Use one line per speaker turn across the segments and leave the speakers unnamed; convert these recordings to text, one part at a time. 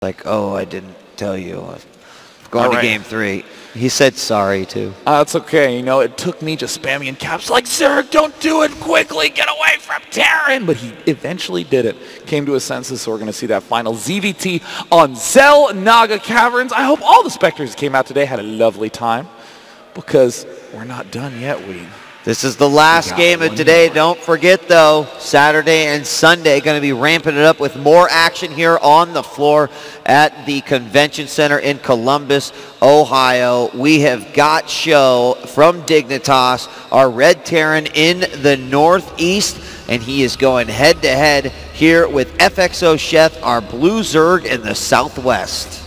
Like, oh, I didn't tell you. I've gone to game 3. He said sorry, too.
It's okay. You know, it took me just spamming in caps like, Zerg, don't do it quickly. Get away from Terran. But he eventually did it. Came to his senses, so we're going to see that final ZVT on Zell Naga Caverns. I hope all the Spectres came out today had a lovely time, because we're not done yet,
This is the last game of today. Don't forget, though, Saturday and Sunday going to be ramping it up with more action here on the floor at the Convention Center in Columbus, Ohio. We have got Sjow from Dignitas, our Red Terran in the Northeast, and he is going head-to-head here with FXOSheth, our Blue Zerg in the Southwest.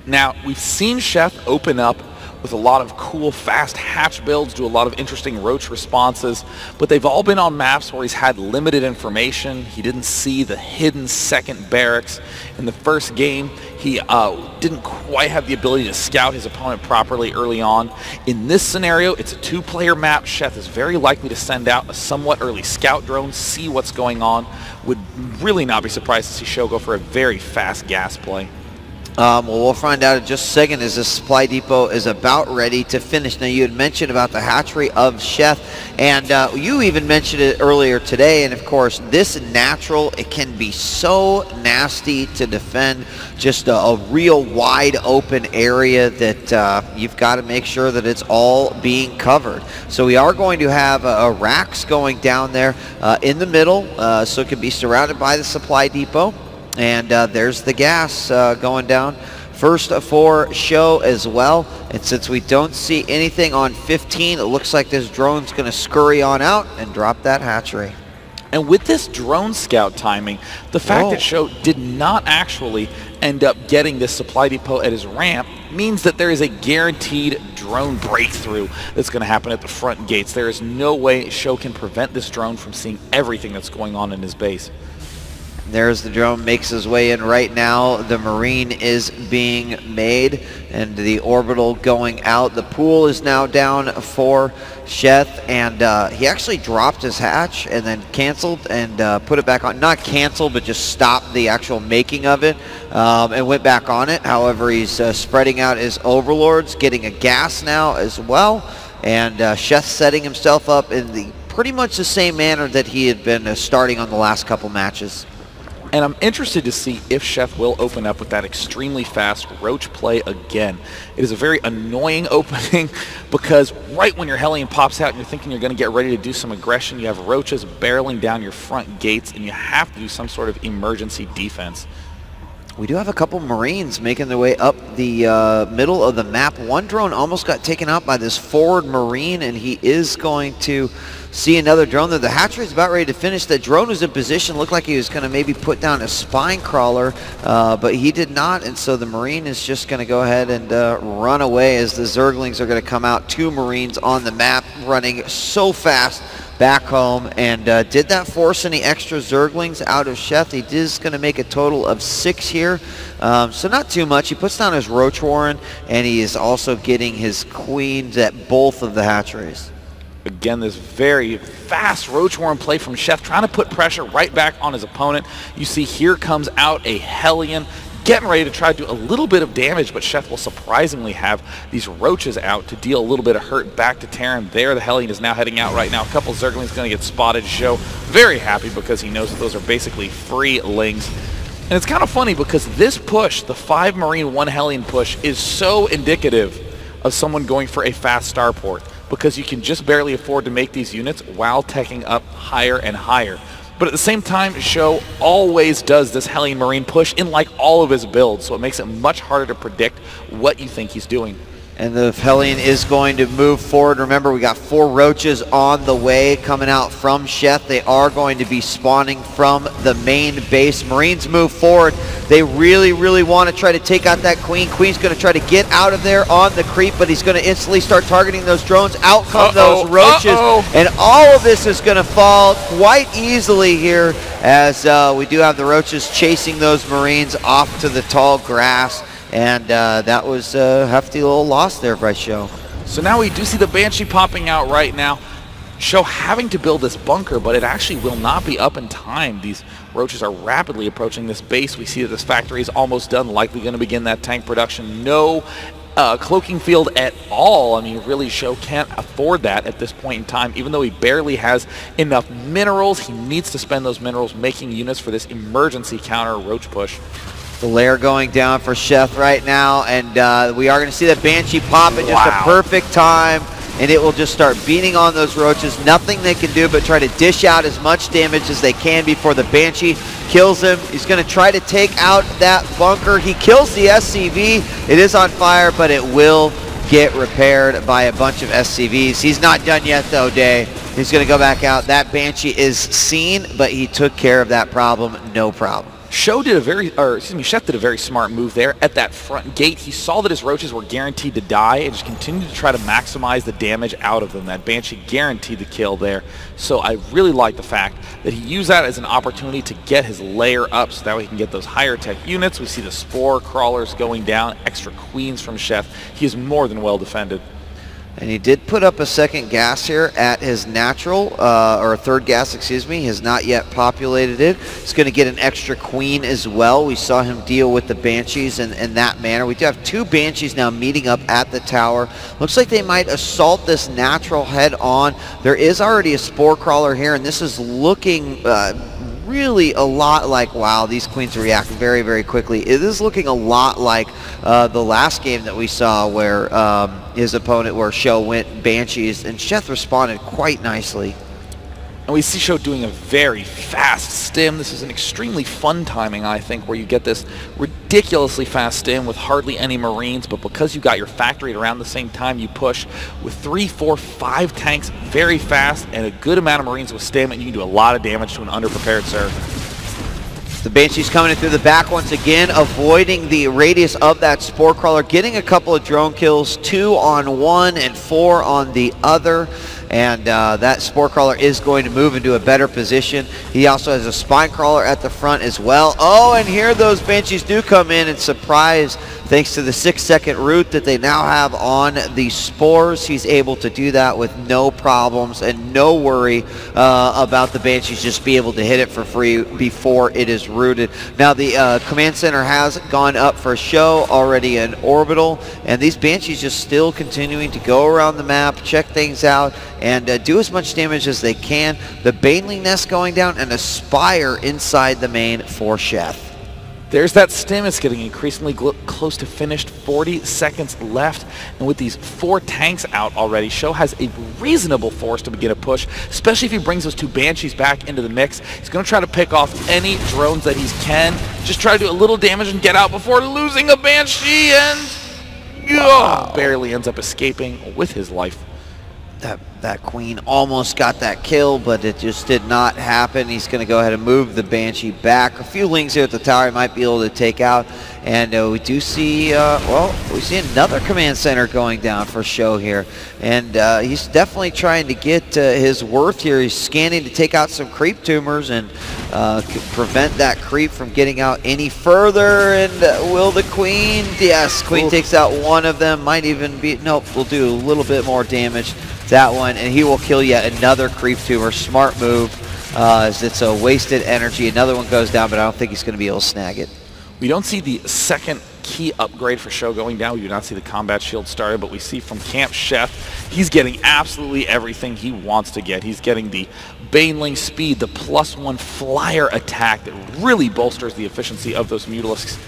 Now, we've seen Sheth open up with a lot of cool, fast hatch builds, do a lot of interesting roach responses, but they've all been on maps where he's had limited information. He didn't see the hidden second barracks. In the first game, he didn't quite have the ability to scout his opponent properly early on. In this scenario, it's a 2-player map. Sheth is very likely to send out a somewhat early scout drone, see what's going on. Would really not be surprised to see Sjow go for a very fast gas play.
Well, we'll find out in just a second as the supply depot is about ready to finish. Now, you had mentioned about the hatchery of Sheth, and you even mentioned it earlier today, and of course, this natural, it can be so nasty to defend, just a real wide open area that you've got to make sure that it's all being covered. So we are going to have racks going down there in the middle, so it can be surrounded by the supply depot. And there's the gas going down first for Sjow as well. And since we don't see anything on 15, it looks like this drone's going to scurry on out and drop that hatchery.
And with this drone scout timing, the fact that Sjow did not actually end up getting this supply depot at his ramp means that there is a guaranteed drone breakthrough that's going to happen at the front gates. There is no way Sjow can prevent this drone from seeing everything that's going on in his base.
There's the drone, makes his way in right now. The Marine is being made and the orbital going out. The pool is now down for Sheth, and he actually dropped his hatch and then canceled and put it back on. Not canceled, but just stopped the actual making of it and went back on it. However, he's spreading out his overlords, getting a gas now as well, and Sheth setting himself up in the pretty much the same manner that he had been starting on the last couple matches.
And I'm interested to see if Sheth will open up with that extremely fast roach play again. It is a very annoying opening because right when your Hellion pops out and you're thinking you're going to get ready to do some aggression, you have roaches barreling down your front gates and you have to do some sort of emergency defense.
We do have a couple Marines making their way up the middle of the map. One drone almost got taken out by this forward Marine, and he is going to see another drone there. The hatchery is about ready to finish. The drone was in position, looked like he was going to maybe put down a spine crawler, but he did not, and so the Marine is just going to go ahead and run away as the Zerglings are going to come out. 2 Marines on the map running so fast back home, and did that force any extra Zerglings out of Sheth? He is going to make a total of 6 here, so not too much. He puts down his Roach Warren, and he is also getting his queens at both of the hatcheries.
Again, this very fast Roach Warren play from Sheth, trying to put pressure right back on his opponent. You see here comes out a Hellion, getting ready to try to do a little bit of damage, but Sheth will surprisingly have these roaches out to deal a little bit of hurt back to Terran. There, the Hellion is now heading out right now. A couple Zerglings going to get spotted. Sjow very happy because he knows that those are basically free lings. And it's kind of funny because this push, the 5 Marine 1 Hellion push, is so indicative of someone going for a fast starport, because you can just barely afford to make these units while teching up higher and higher. But at the same time, Sjow always does this Hellion Marine push in like all of his builds, so it makes it much harder to predict what you think he's doing.
And the Hellion is going to move forward. Remember, we got 4 roaches on the way coming out from Sheth. They are going to be spawning from the main base. Marines move forward. They really, really want to try to take out that Queen. Queen's going to try to get out of there on the creep, but he's going to instantly start targeting those drones. Out come those roaches. And all of this is going to fall quite easily here as we do have the roaches chasing those Marines off to the tall grass. And that was a hefty little loss there by Sjow.
So now we do see the Banshee popping out right now. Sjow having to build this bunker, but it actually will not be up in time. These Roaches are rapidly approaching this base. We see that this factory is almost done, likely going to begin that tank production. No cloaking field at all. I mean, really, Sjow can't afford that at this point in time. Even though he barely has enough minerals, he needs to spend those minerals making units for this emergency counter roach push.
The lair going down for Sheth right now, and we are going to see the Banshee pop at just a perfect time, and it will just start beating on those roaches. Nothing they can do but try to dish out as much damage as they can before the Banshee kills him. He's going to try to take out that bunker. He kills the SCV. It is on fire, but it will get repaired by a bunch of SCVs. He's not done yet, though, Day. He's going to go back out. That Banshee is seen, but he took care of that problem, no problem.
Sheth did a very smart move there at that front gate. He saw that his roaches were guaranteed to die and just continued to try to maximize the damage out of them. That Banshee guaranteed the kill there. So I really like the fact that he used that as an opportunity to get his layer up so that way he can get those higher tech units. We see the spore crawlers going down, extra queens from Sheth. He is more than well defended.
And he did put up a second gas here at his natural, or a third gas, excuse me. He has not yet populated it. He's going to get an extra queen as well. We saw him deal with the Banshees in that manner. We do have two Banshees now meeting up at the tower. Looks like they might assault this natural head on. There is already a spore crawler here, and this is looking really a lot like, wow, these queens react very, very quickly. It is looking a lot like the last game that we saw where his opponent, where Sjow went Banshees, and Sheth responded quite nicely.
And we see Sjow doing a very fast stim. This is an extremely fun timing, I think, where you get this ridiculously fast stim with hardly any Marines, but because you got your factory at around the same time, you push with 3, 4, 5 tanks very fast and a good amount of Marines with stim, and you can do a lot of damage to an underprepared Zerg.
The Banshee's coming in through the back once again, avoiding the radius of that spore crawler, getting a couple of drone kills, 2 on one and 4 on the other. And that spore crawler is going to move into a better position. He also has a spine crawler at the front as well. Oh, and here those Banshees do come in and surprise, thanks to the 6-second route that they now have on the spores. He's able to do that with no problems and no worry about the Banshees just be able to hit it for free before it is rooted. Now the command center has gone up for Sjow, already in orbital, and these Banshees just still continuing to go around the map, check things out, and do as much damage as they can. The Baneling nest going down and a spire inside the main for Sheth.
There's that stim. It's getting increasingly close to finished. 40 seconds left. And with these 4 tanks out already, Sjow has a reasonable force to begin a push, especially if he brings those 2 Banshees back into the mix. He's going to try to pick off any drones that he can. Just try to do a little damage and get out before losing a Banshee, and barely ends up escaping with his life.
That queen almost got that kill, but it just did not happen. He's going to go ahead and move the Banshee back. A few lings here at the tower he might be able to take out. And we do see, we see another command center going down for Sjow here. And he's definitely trying to get his worth here. He's scanning to take out some creep tumors and prevent that creep from getting out any further. And will the queen? Yes, queen takes out one of them. Might even be, nope, we'll do a little bit more damage. That one, and he will kill yet another creep tumor. Smart move, as it's a wasted energy. Another one goes down, but I don't think he's going to be able to snag it.
We don't see the second key upgrade for Sjow going down. We do not see the combat shield started, but we see from Camp Sheth, he's getting absolutely everything he wants to get. He's getting the Baneling speed, the +1 flyer attack that really bolsters the efficiency of those Mutalisks.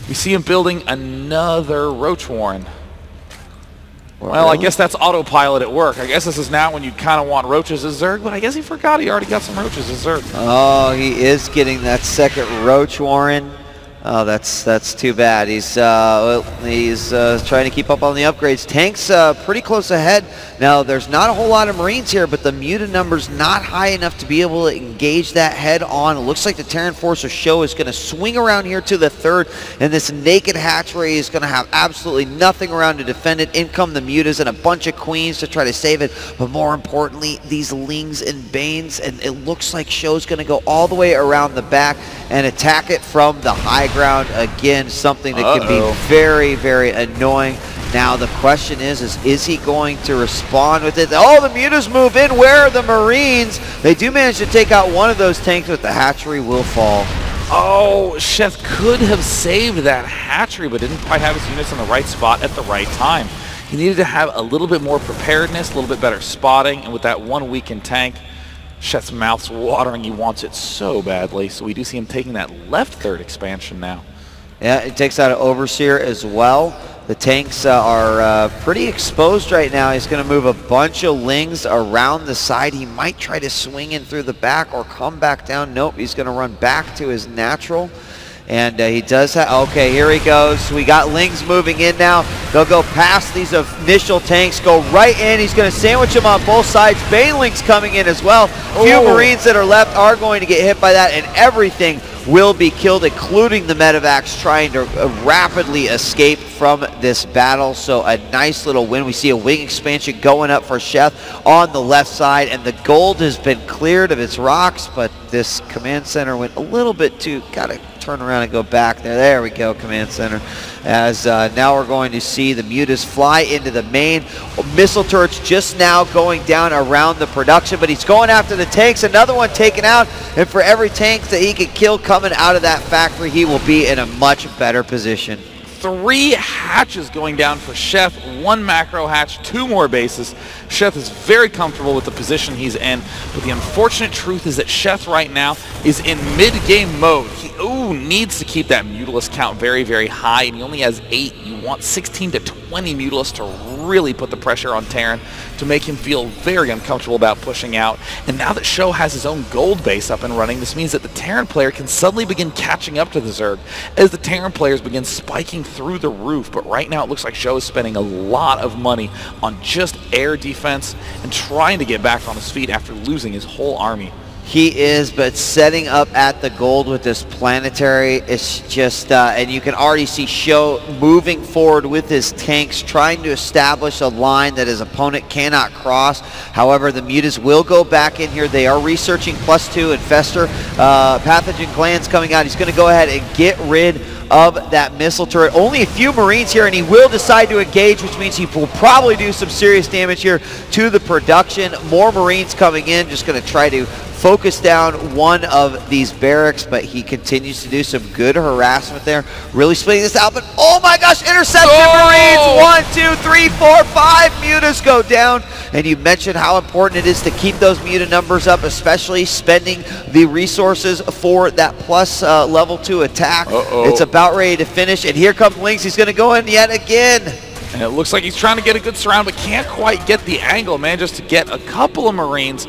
We see him building another Roach Warren. Well, I guess that's autopilot at work. I guess this is now when you kind of want roaches as Zerg, but I guess he forgot he already got some roaches as Zerg. Oh,
he is getting that second Roach Warren. Oh, that's too bad. He's trying to keep up on the upgrades. Tank's pretty close ahead. Now, there's not a whole lot of Marines here, but the mutant number's not high enough to be able to engage that head on. It looks like the Terran force of Sjow is going to swing around here to the third, and this naked hatchery is going to have absolutely nothing around to defend it. In come the mutas and a bunch of queens to try to save it, but more importantly, these lings and banes, and it looks like Sjow's going to go all the way around the back and attack it from the high ground. Again, something that can be very, very annoying. Now the question is he going to respond with it? Oh, the mutas move in. Where are the Marines? They do manage to take out one of those tanks, but the hatchery will fall.
Oh, Sheth could have saved that hatchery, but didn't quite have his units in the right spot at the right time. He needed to have a little bit more preparedness, a little bit better spotting, and with that one weakened tank, Sheth's mouth's watering. He wants it so badly, so we do see him taking that left third expansion now.
Yeah, it takes out an Overseer as well. The tanks are pretty exposed right now. He's going to move a bunch of Lings around the side. He might try to swing in through the back or come back down. Nope, he's going to run back to his natural. And he does have, okay, here he goes. We got Lings moving in now. They'll go past these initial tanks, go right in. He's going to sandwich them on both sides. Banelings coming in as well. Few Marines that are left are going to get hit by that, and everything will be killed, including the medevacs trying to rapidly escape from this battle. So a nice little win. We see a wing expansion going up for Sheth on the left side, and the gold has been cleared of its rocks, but this command center went a little bit too, gotta turn around and go back there. There we go, command center. As now we're going to see the mutas fly into the main. Missile turrets just now going down around the production, but he's going after the tanks. Another one taken out, and for every tank that he can kill coming out of that factory, he will be in a much better position.
3 hatches going down for Sheth, 1 macro hatch, 2 more bases. Sheth is very comfortable with the position he's in, but the unfortunate truth is that Sheth right now is in mid-game mode. He needs to keep that Mutalisk count very, very high, and he only has 8. You want 16 to 20 Mutalisks to really put the pressure on Terran to make him feel very uncomfortable about pushing out. And now that Sjow has his own gold base up and running, this means that the Terran player can suddenly begin catching up to the Zerg as the Terran players begin spiking through the roof. But right now it looks like Sjow is spending a lot of money on just air defense and trying to get back on his feet after losing his whole army.
He is, but setting up at the gold with this planetary, it's just, and you can already see Sjow moving forward with his tanks, trying to establish a line that his opponent cannot cross. However, the mutas will go back in here. They are researching +2 Infestor. Pathogen glands coming out. He's going to go ahead and get rid of that missile turret. Only a few Marines here, and he will decide to engage, which means he will probably do some serious damage here to the production. More Marines coming in, just going to try to focus down one of these barracks, but he continues to do some good harassment there. Really splitting this out, but oh my gosh, interception Marines! 1, 2, 3, 4, 5 mutas go down. And you mentioned how important it is to keep those muta numbers up, especially spending the resources for that plus level 2 attack. It's about ready to finish, and here comes Lings. He's going to go in yet again.
And it looks like he's trying to get a good surround, but can't quite get the angle, man, just to get a couple of Marines,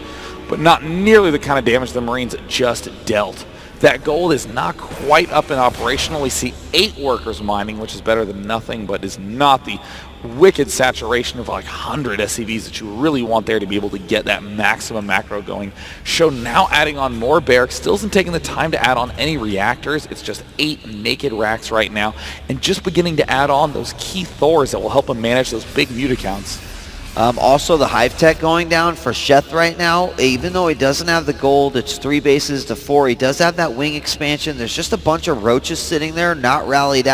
but not nearly the kind of damage the Marines just dealt. That gold is not quite up and operational. We see 8 workers mining, which is better than nothing, but is not the wicked saturation of like 100 SCVs that you really want there to be able to get that maximum macro going. Sjow now adding on more barracks, still isn't taking the time to add on any reactors. It's just 8 naked racks right now, and just beginning to add on those key Thors that will help him manage those big muta counts.
Also, the Hive Tech going down for Sheth right now. Even though he doesn't have the gold, it's 3 bases to 4. He does have that wing expansion. There's just a bunch of roaches sitting there, not rallied out.